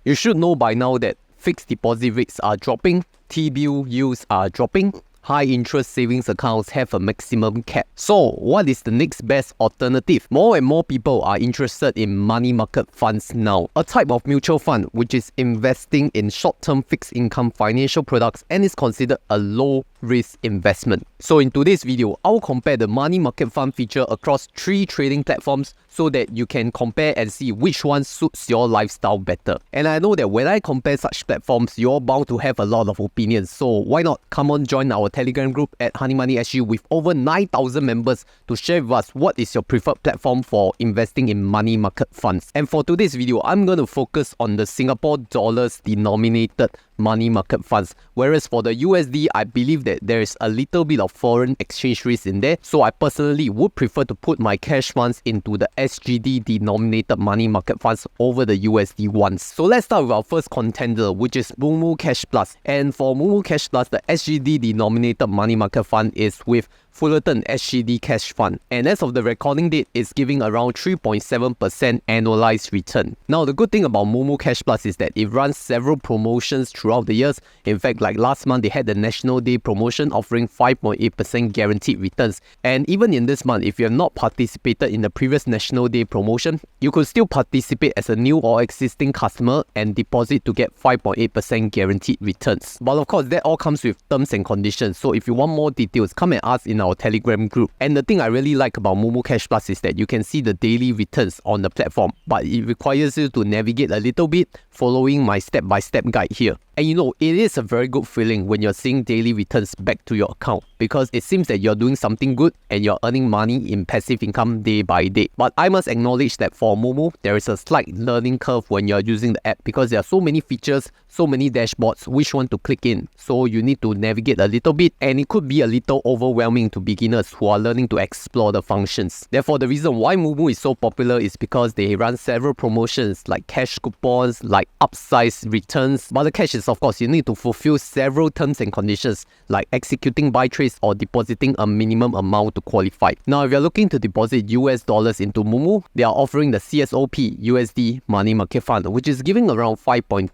You should know by now that fixed deposit rates are dropping, T-bill yields are dropping, high interest savings accounts have a maximum cap. So what is the next best alternative? More and more people are interested in money market funds now, a type of mutual fund which is investing in short-term fixed income financial products and is considered a low risk investment. So in today's video, I'll compare the money market fund feature across 3 trading platforms so that you can compare and see which one suits your lifestyle better. And I know that when I compare such platforms, you're bound to have a lot of opinions. So why not come on join our Telegram group at HoneyMoneySG with over 9,000 members to share with us what is your preferred platform for investing in money market funds. And for today's video, I'm going to focus on the Singapore dollars denominated money market funds, whereas for the USD, I believe that there is a little bit of foreign exchange risk in there, so I personally would prefer to put my cash funds into the SGD denominated money market funds over the USD ones. So let's start with our first contender, which is Mumu Cash Plus. And for Mumu Cash Plus, the SGD denominated money market fund is with Fullerton SGD Cash Fund, and as of the recording date, it's giving around 3.7% annualized return. Now, the good thing about Mumu Cash Plus is that it runs several promotions throughout the years. In fact, like last month, they had the National Day promotion offering 5.8% guaranteed returns. And even in this month, if you have not participated in the previous National Day promotion, you could still participate as a new or existing customer and deposit to get 5.8% guaranteed returns. But of course, that all comes with terms and conditions. So if you want more details, come and ask in our Telegram group. And the thing I really like about Mumu Cash Plus is that you can see the daily returns on the platform, but it requires you to navigate a little bit following my step-by-step guide here. And you know, it is a very good feeling when you're seeing daily returns back to your account, because it seems that you're doing something good and you're earning money in passive income day by day. But I must acknowledge that for Mumu, there is a slight learning curve when you're using the app, because there are so many features, so many dashboards, which one to click in. So you need to navigate a little bit, and it could be a little overwhelming to beginners who are learning to explore the functions. Therefore, the reason why Mumu is so popular is because they run several promotions like cash coupons, like upsize returns. But the catch is, of course, you need to fulfill several terms and conditions like executing buy trades or depositing a minimum amount to qualify. Now, if you're looking to deposit US dollars into Mumu, they are offering the CSOP USD Money Market Fund, which is giving around 5.2%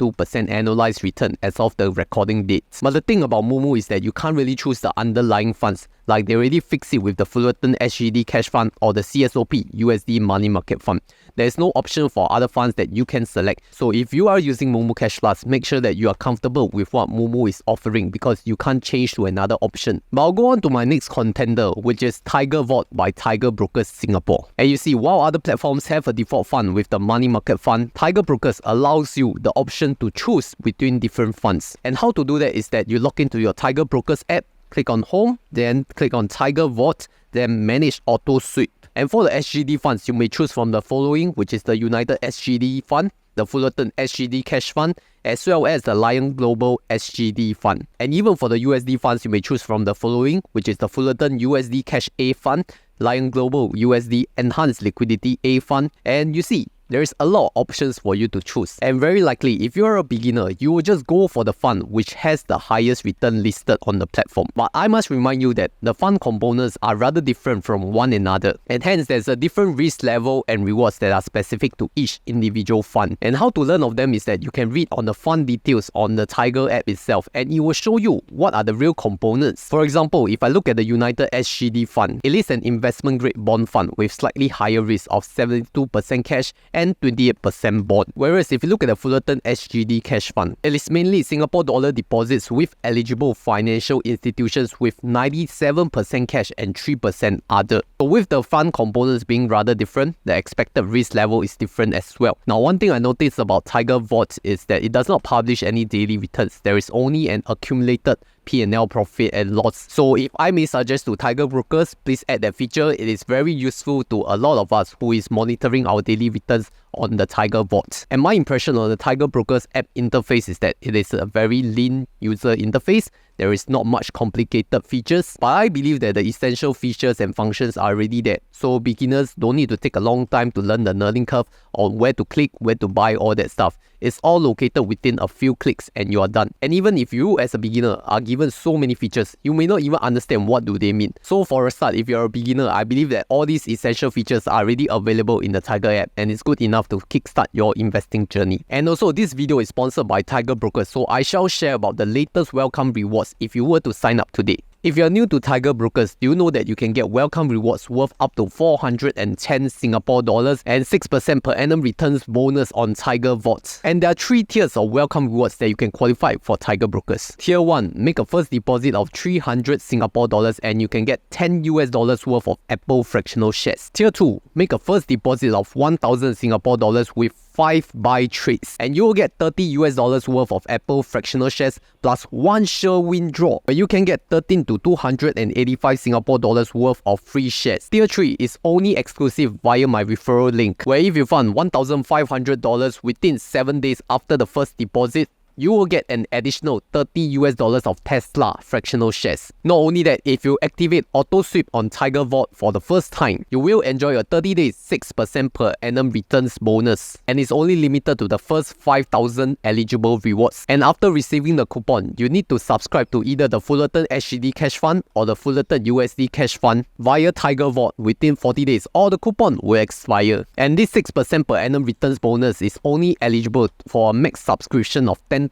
annualized return as of the recording date. But the thing about Mumu is that you can't really choose the underlying funds. Like, they already fix it with the Fullerton SGD Cash Fund or the CSOP USD Money Market Fund. There is no option for other funds that you can select. So if you are using Mumu Cash Plus, make sure that you are comfortable with what Mumu is offering, because you can't change to another option. But I'll go on to my next contender, which is Tiger Vault by Tiger Brokers Singapore. And you see, while other platforms have a default fund with the money market fund, Tiger Brokers allows you the option to choose between different funds. And how to do that is that you log into your Tiger Brokers app, click on Home, then click on Tiger Vault, then Manage Auto Suite. And for the SGD funds, you may choose from the following, which is the United SGD Fund, the Fullerton SGD Cash Fund, as well as the Lion Global SGD Fund. And even for the USD funds, you may choose from the following, which is the Fullerton USD Cash A Fund, Lion Global USD Enhanced Liquidity A Fund. And you see, there is a lot of options for you to choose. And very likely, if you're a beginner, you will just go for the fund which has the highest return listed on the platform. But I must remind you that the fund components are rather different from one another, and hence there's a different risk level and rewards that are specific to each individual fund. And how to learn of them is that you can read on the fund details on the Tiger app itself, and it will show you what are the real components. For example, if I look at the United SGD Fund, it is an investment grade bond fund with slightly higher risk of 72% cash and 28% bond. Whereas if you look at the Fullerton SGD Cash Fund, it is mainly Singapore dollar deposits with eligible financial institutions with 97% cash and 3% other. So with the fund components being rather different, the expected risk level is different as well. Now, one thing I noticed about Tiger Vault is that it does not publish any daily returns. There is only an accumulated P&L profit and loss. So if I may suggest to Tiger Brokers, please add that feature. It is very useful to a lot of us who is monitoring our daily returns on the Tiger Vault. And my impression on the Tiger Brokers app interface is that it is a very lean user interface. There is not much complicated features, but I believe that the essential features and functions are already there. So beginners don't need to take a long time to learn the learning curve on where to click, where to buy, all that stuff. It's all located within a few clicks and you are done. And even if you as a beginner are given so many features, you may not even understand what do they mean. So for a start, if you're a beginner, I believe that all these essential features are already available in the Tiger app, and it's good enough enough to kickstart your investing journey. And also, this video is sponsored by Tiger Brokers, so I shall share about the latest welcome rewards if you were to sign up today. If you're new to Tiger Brokers, do you know that you can get welcome rewards worth up to 410 Singapore dollars and 6% per annum returns bonus on Tiger Vault? And there are 3 tiers of welcome rewards that you can qualify for Tiger Brokers. Tier 1, make a first deposit of 300 Singapore dollars and you can get 10 US dollars worth of Apple Fractional Shares. Tier 2, make a first deposit of 1000 Singapore dollars with 5 buy trades and you will get 30 US dollars worth of Apple Fractional Shares plus 1 sure win draw where you can get 13 to 285 Singapore dollars worth of free shares. Tier 3 is only exclusive via my referral link, where if you fund $1,500 within 7 days after the first deposit, you will get an additional 30 US dollars of Tesla fractional shares. Not only that, if you activate auto sweep on Tiger Vault for the first time, you will enjoy a 30 days 6% per annum returns bonus, and it's only limited to the first 5,000 eligible rewards. And after receiving the coupon, you need to subscribe to either the Fullerton SGD Cash Fund or the Fullerton USD Cash Fund via Tiger Vault within 40 days or the coupon will expire. And this 6% per annum returns bonus is only eligible for a max subscription of 10,000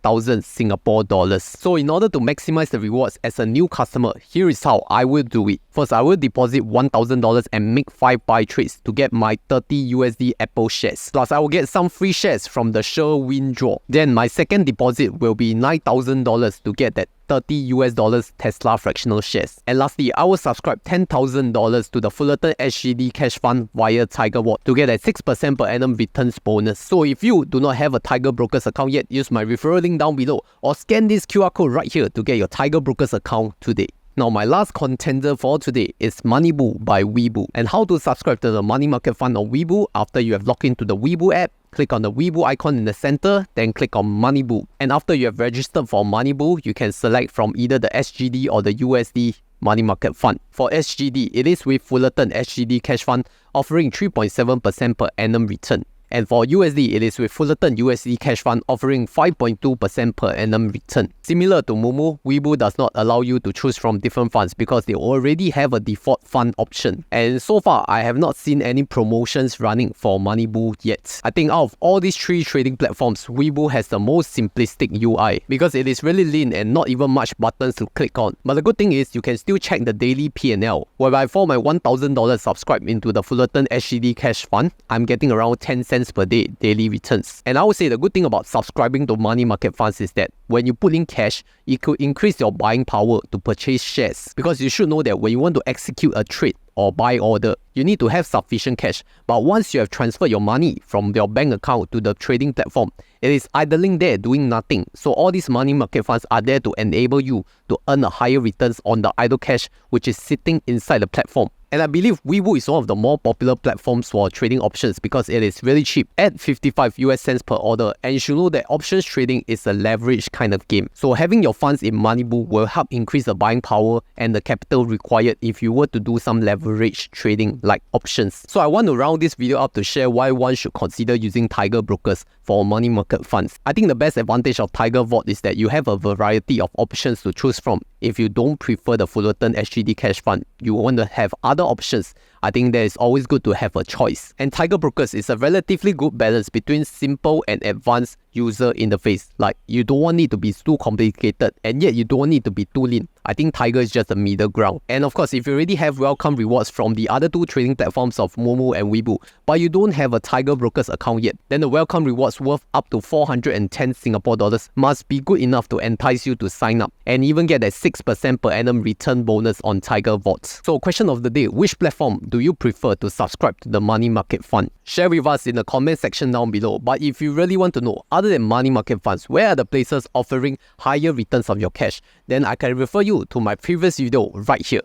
Singapore dollars. So in order to maximize the rewards as a new customer, here is how I will do it. First, I will deposit $1,000 and make 5 buy trades to get my 30 USD Apple shares. Plus, I will get some free shares from the sure win draw. Then my second deposit will be $9,000 to get that 30 US dollars Tesla fractional shares. And lastly, I will subscribe $10,000 to the Fullerton SGD Cash Fund via Tiger Vault to get a 6% per annum returns bonus. So if you do not have a Tiger Brokers account yet, use my referral link down below or scan this QR code right here to get your Tiger Brokers account today. Now, my last contender for today is Moneybull by Webull. And how to subscribe to the money market fund on Webull. After you have logged into the Webull app, click on the Webull icon in the center, then click on Moneybull. And after you have registered for Moneybull, you can select from either the SGD or the USD money market fund. For SGD, it is with Fullerton SGD Cash Fund offering 3.7% per annum return. And for USD, it is with Fullerton USD Cash Fund offering 5.2% per annum return. Similar to Mumu, Webull does not allow you to choose from different funds because they already have a default fund option. And so far, I have not seen any promotions running for Moneybull yet. I think out of all these 3 trading platforms, Webull has the most simplistic UI because it is really lean and not even much buttons to click on. But the good thing is you can still check the daily P&L, whereby for my $1,000 subscribed into the Fullerton SGD Cash Fund, I'm getting around 10 cents per day daily returns. And I would say the good thing about subscribing to money market funds is that when you put in cash, it could increase your buying power to purchase shares, because you should know that when you want to execute a trade or buy order, you need to have sufficient cash. But once you have transferred your money from your bank account to the trading platform, it is idling there doing nothing. So all these money market funds are there to enable you to earn a higher returns on the idle cash which is sitting inside the platform. And I believe Webull is one of the more popular platforms for trading options because it is really cheap at 55 US cents per order, and you should know that options trading is a leverage kind of game. So having your funds in Moneybull will help increase the buying power and the capital required if you were to do some leverage trading like options. So I want to round this video up to share why one should consider using Tiger Brokers for money market funds. I think the best advantage of Tiger Vault is that you have a variety of options to choose from. If you don't prefer the Fullerton SGD Cash Fund, you want to have other options, I think that it's always good to have a choice. And Tiger Brokers is a relatively good balance between simple and advanced user interface. Like, you don't want it to be too complicated and yet you don't need to be too lean. I think Tiger is just a middle ground. And of course, if you already have welcome rewards from the other 2 trading platforms of Moomoo and Webull, but you don't have a Tiger Brokers account yet, then the welcome rewards worth up to 410 Singapore dollars must be good enough to entice you to sign up and even get a 6% per annum return bonus on Tiger Vault. So question of the day, which platform do you prefer to subscribe to the money market fund? Share with us in the comment section down below. But if you really want to know, other than money market funds, where are the places offering higher returns on your cash, then I can refer you to my previous video right here.